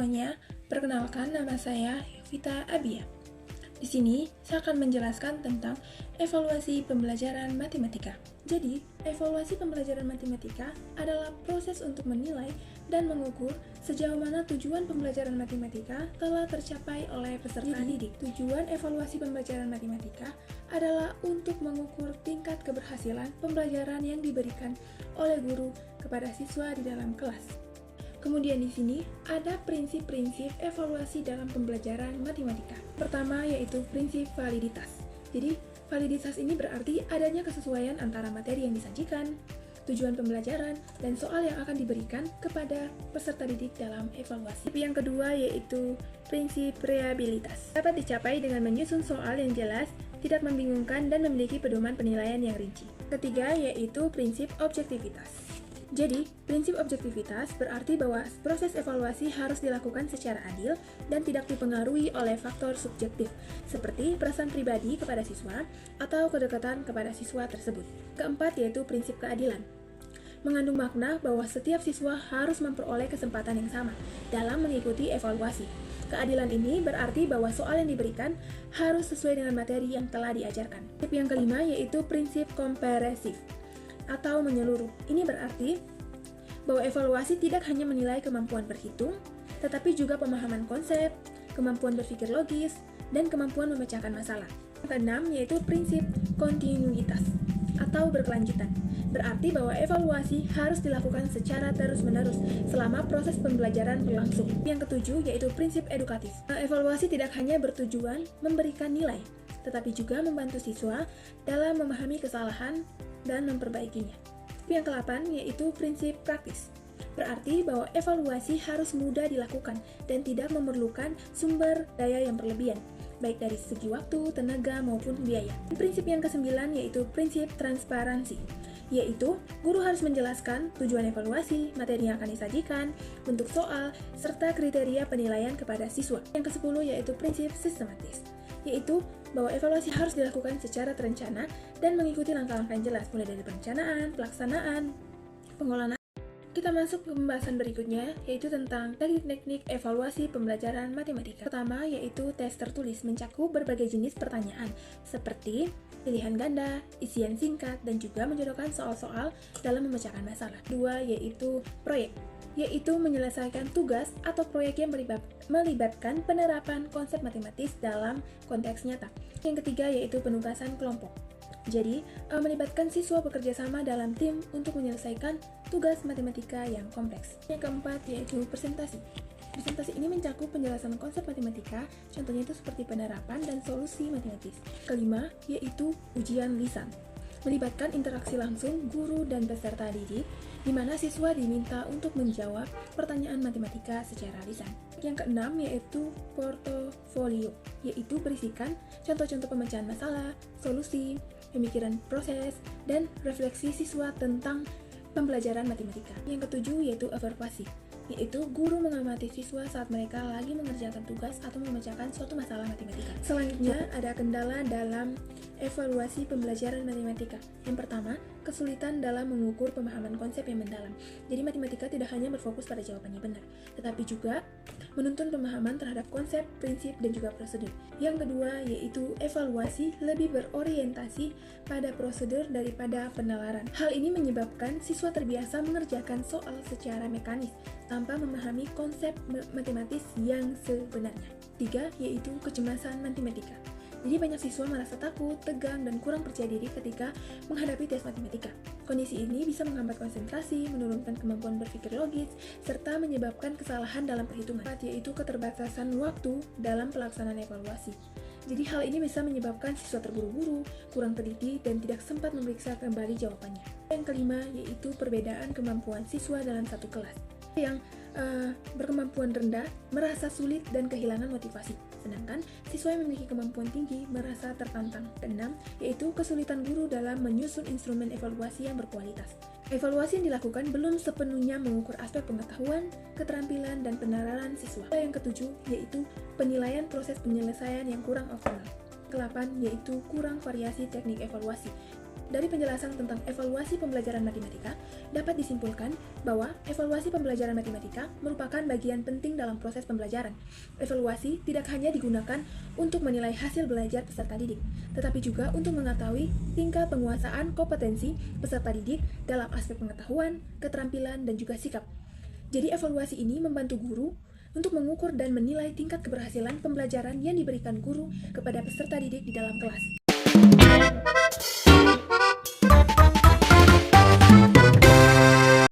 semuanya, perkenalkan nama saya Vita Abia. Di sini, saya akan menjelaskan tentang evaluasi pembelajaran matematika. Jadi, evaluasi pembelajaran matematika adalah proses untuk menilai dan mengukur sejauh mana tujuan pembelajaran matematika telah tercapai oleh peserta didik. Tujuan evaluasi pembelajaran matematika adalah untuk mengukur tingkat keberhasilan pembelajaran yang diberikan oleh guru kepada siswa di dalam kelas. Kemudian di sini ada prinsip-prinsip evaluasi dalam pembelajaran matematika. Pertama yaitu prinsip validitas. Jadi, validitas ini berarti adanya kesesuaian antara materi yang disajikan, tujuan pembelajaran, dan soal yang akan diberikan kepada peserta didik dalam evaluasi. Yang kedua yaitu prinsip reliabilitas. Dapat dicapai dengan menyusun soal yang jelas, tidak membingungkan, dan memiliki pedoman penilaian yang rinci. Ketiga yaitu prinsip objektivitas. Jadi, prinsip objektivitas berarti bahwa proses evaluasi harus dilakukan secara adil dan tidak dipengaruhi oleh faktor subjektif, seperti perasaan pribadi kepada siswa atau kedekatan kepada siswa tersebut. Keempat yaitu prinsip keadilan. Mengandung makna bahwa setiap siswa harus memperoleh kesempatan yang sama dalam mengikuti evaluasi. Keadilan ini berarti bahwa soal yang diberikan harus sesuai dengan materi yang telah diajarkan. Prinsip yang kelima yaitu prinsip komprehensif atau menyeluruh. Ini berarti bahwa evaluasi tidak hanya menilai kemampuan berhitung, tetapi juga pemahaman konsep, kemampuan berpikir logis, dan kemampuan memecahkan masalah. Yang keenam yaitu prinsip kontinuitas atau berkelanjutan. Berarti bahwa evaluasi harus dilakukan secara terus-menerus selama proses pembelajaran berlangsung. Yang ketujuh yaitu prinsip edukatif. Evaluasi tidak hanya bertujuan memberikan nilai, tetapi juga membantu siswa dalam memahami kesalahan dan memperbaikinya. Yang ke-8 yaitu prinsip praktis. Berarti bahwa evaluasi harus mudah dilakukan dan tidak memerlukan sumber daya yang berlebihan, baik dari segi waktu, tenaga, maupun biaya. Prinsip yang ke-9 yaitu prinsip transparansi, yaitu guru harus menjelaskan tujuan evaluasi, materi yang akan disajikan, bentuk soal, serta kriteria penilaian kepada siswa. Yang ke-10 yaitu prinsip sistematis, yaitu bahwa evaluasi harus dilakukan secara terencana dan mengikuti langkah-langkah yang jelas, mulai dari perencanaan, pelaksanaan, pengolahan. Kita masuk ke pembahasan berikutnya, yaitu tentang teknik-teknik evaluasi pembelajaran matematika. Pertama, yaitu tes tertulis, mencakup berbagai jenis pertanyaan, seperti pilihan ganda, isian singkat, dan juga menjodohkan soal-soal dalam memecahkan masalah. Dua, yaitu proyek, yaitu menyelesaikan tugas atau proyek yang melibatkan penerapan konsep matematis dalam konteks nyata. Yang ketiga yaitu penugasan kelompok. Jadi, melibatkan siswa bekerja sama dalam tim untuk menyelesaikan tugas matematika yang kompleks. Yang keempat yaitu presentasi. Presentasi ini mencakup penjelasan konsep matematika, contohnya itu seperti penerapan dan solusi matematis. Kelima yaitu ujian lisan. Melibatkan interaksi langsung guru dan peserta didik, di mana siswa diminta untuk menjawab pertanyaan matematika secara lisan. Yang keenam yaitu portofolio, yaitu berisikan contoh-contoh pemecahan masalah, solusi, pemikiran proses, dan refleksi siswa tentang pembelajaran matematika. Yang ketujuh yaitu evaluasi, yaitu guru mengamati siswa saat mereka lagi mengerjakan tugas atau memecahkan suatu masalah matematika. Selanjutnya ada kendala dalam evaluasi pembelajaran matematika. Yang pertama, kesulitan dalam mengukur pemahaman konsep yang mendalam. Jadi matematika tidak hanya berfokus pada jawabannya benar, tetapi juga menuntun pemahaman terhadap konsep, prinsip, dan juga prosedur. Yang kedua yaitu evaluasi lebih berorientasi pada prosedur daripada penalaran. Hal ini menyebabkan siswa terbiasa mengerjakan soal secara mekanis tanpa memahami konsep matematis yang sebenarnya. Tiga yaitu kecemasan matematika. Jadi banyak siswa merasa takut, tegang, dan kurang percaya diri ketika menghadapi tes matematika. Kondisi ini bisa menghambat konsentrasi, menurunkan kemampuan berpikir logis, serta menyebabkan kesalahan dalam perhitungan, yaitu keterbatasan waktu dalam pelaksanaan evaluasi. Jadi hal ini bisa menyebabkan siswa terburu-buru, kurang teliti, dan tidak sempat memeriksa kembali jawabannya. Yang kelima yaitu perbedaan kemampuan siswa dalam satu kelas. Yang berkemampuan rendah merasa sulit dan kehilangan motivasi, sedangkan siswa yang memiliki kemampuan tinggi merasa tertantang. Keenam, yaitu kesulitan guru dalam menyusun instrumen evaluasi yang berkualitas. Evaluasi yang dilakukan belum sepenuhnya mengukur aspek pengetahuan, keterampilan, dan penalaran siswa. Yang ketujuh, yaitu penilaian proses penyelesaian yang kurang optimal. Ke-8 yaitu kurang variasi teknik evaluasi. Dari penjelasan tentang evaluasi pembelajaran matematika, dapat disimpulkan bahwa evaluasi pembelajaran matematika merupakan bagian penting dalam proses pembelajaran. Evaluasi tidak hanya digunakan untuk menilai hasil belajar peserta didik, tetapi juga untuk mengetahui tingkat penguasaan kompetensi peserta didik dalam aspek pengetahuan, keterampilan, dan juga sikap. Jadi evaluasi ini membantu guru untuk mengukur dan menilai tingkat keberhasilan pembelajaran yang diberikan guru kepada peserta didik di dalam kelas.